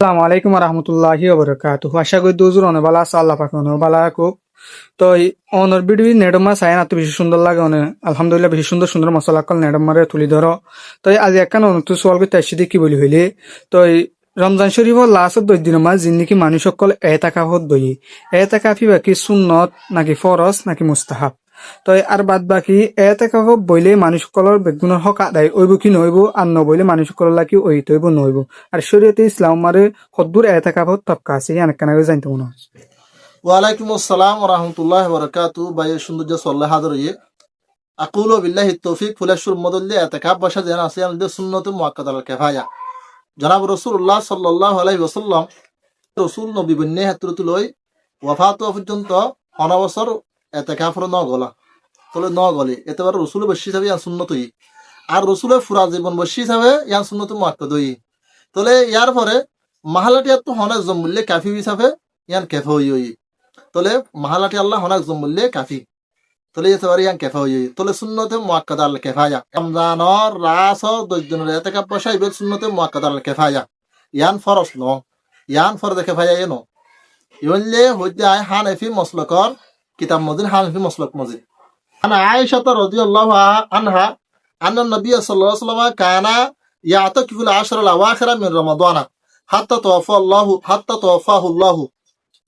আসসালামু আলাইকুম রহমতুল্লাহি ওবরাকাতুহু। আশা করি দুজুর অনেক ভালো আছে, আল্লাহ পাক অনেক ভালো রাখুক। তো অনর ভিডিও নেডমা সাইন আতো বেশি সুন্দর লাগে অনে আলহামদুলিল্লাহ বেশি সুন্দর সুন্দর মশলা কল নেডমারে তুলি ধরো। তো আজ একখান অনুত সোয়াল করতে আসছি কি বলি হইলে তো রমজান শরীফর লাস্ট 10 দিনের মাঝ জিন্দিকি মানুষ সকল এতাকাফত দই এতাকাফি বাকি সুন্নত নাকি ফরজ নাকি মুস্তাহাব। তো আর বাদ বাকি এতাকাফ বইলে মানুষ সকলের বেগুনের হক আদায় ওইব কি নইব আর নবইলে মানুষ সকলের লাগি ওই তৈব নইব। আর শরীয়তে ইসলাম মারে হদ্দুর এতাকাফত তবকা আছে ইয়ান কেন জানতে মনে হয়। ওয়ালাইকুম আসসালাম ওরহমতুল্লাহ বরকাতু বাইয়ের সৌন্দর্য সল্লাহ হাদর আকুল বিল্লাহি তৌফিক ফুলেশ্বর মদল্লি এতেকাব বাসা যেন আছে আমাদের সুন্নত মুআক্কাদ আল কেফায়া জনাব রাসূলুল্লাহ সাল্লাল্লাহু আলাইহি ওয়াসাল্লাম রাসূল নবী বন্যে হাতরতু লই ওয়াফাত পর্যন্ত অনবসর এতেকাফর ন গলা তলে ন গলে এতেবার রসুল বসি হিসাবে ইয়ান সুন্নতই আর রসুলের ফুরা জীবন বসি হিসাবে ইয়ান সুন্নত মুআক্কাদই তলে ইয়ার পরে মাহালাটিয়াত তো হনে জম্বুল্লে কাফি হিসাবে ইয়ান কেফা হই তলে মাহালাটি আল্লাহ হনাক জম্বুল্লে কাফি তলে এতবারে ইয়ান কেফা হই তলে সুন্নতে মুআক্কাদা আল কেফায়া রমজানর রাস 10 দিনের এতেকাব বসা ইবেল সুন্নতে মুআক্কাদা আল কেফায়া ইয়ান ফরজ ন ইয়ান ফরজ কেফায়া এনো ইউনলে হইতে আয় হানাফি মাসলাকর কিতাব মজিদ হানাফি মাসলাক মজিদ আনা আয়েশা রাদিয়াল্লাহু আনহা আন্না নবী সাল্লাল্লাহু আলাইহি ওয়াসাল্লাম কানা ইয়াতাকিফুল আশর আল আওয়াখির মিন রমাদান হাত্তা তাওফাহু আল্লাহ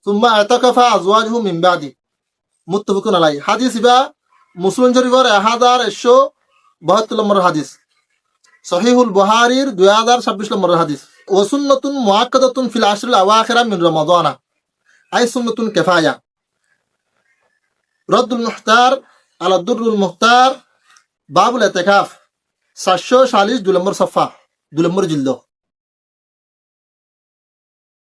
সুম্মা আতাকাফা আজওয়াজহু মিন বাদি মুত্তাফাকুন আলাইহি হাদিস ইবা মুসলিম শরীফের 1172 নম্বর হাদিস সহিহুল বুখারীর 2026 নম্বর হাদিস ওয়া সুন্নাতুন মুআক্কাদাতুন ফিল আশরিল আওয়াখির মিন রমাদান আই সুন্নাতুন কিফায়া রদ্দুল মুহতার আলা দুররুল মুহতার বাবুল ইতিকাফ 740 2 নম্বর সফা 2 নম্বর জিলদ।